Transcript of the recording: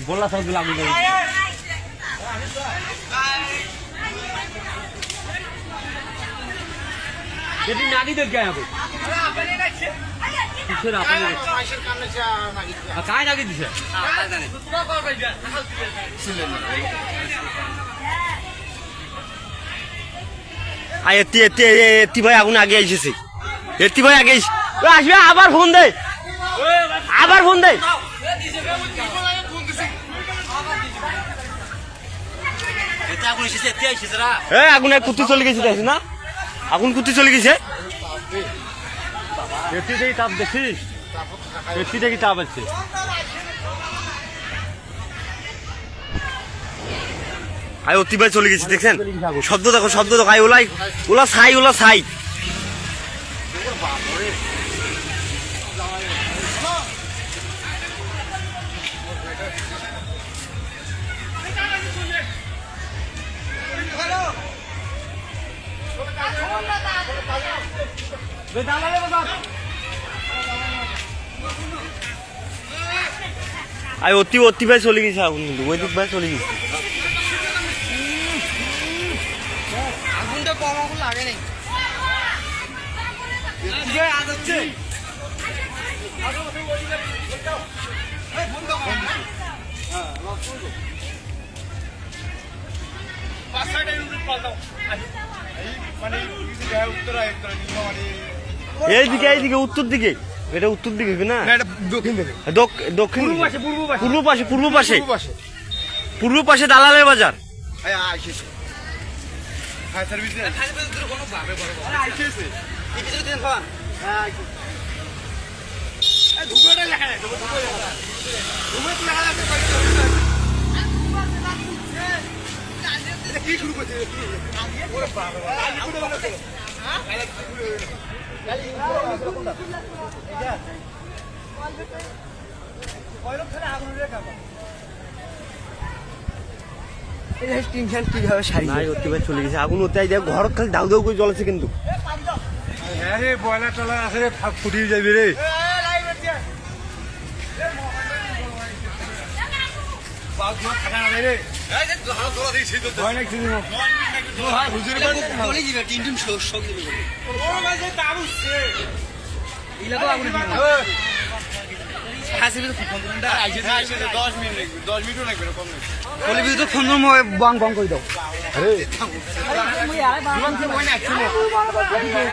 बोला सब लागू यदि नानी देख गया यहाँ पे काय नागी दिसे এত্তি ভাই আগুন আগে এসেছে এত্তি ভাই আগে আসবে আবার ফোন দে আগুন কুত্তি চলে গেছে দেখ না আগুন কুত্তি চলে গেছে এত্তি দেখি তাপ দেখছিস এত্তি দেখি তাপ আছে আয় অতি ভাই চলে গেছে দেখছেন শব্দ দেখো আয় ওলা ছাই আয় অতি ভাই চলে গেছে আগুন কিন্তু ওই দিক ভাই চলে গেছে আগুনটা কম আগুন লাগে নাই এইদিকে উত্তর দিকে এটা উত্তর দিকে না দক্ষিণ পূর্ব পাশে দালালের বাজার চলে গেছে আগুন ওতে ঘর খালি দাউ দাউ করে জ্বলেছে কিন্তু বয়লার টলার আছে ফুটিয়ে যাবি রে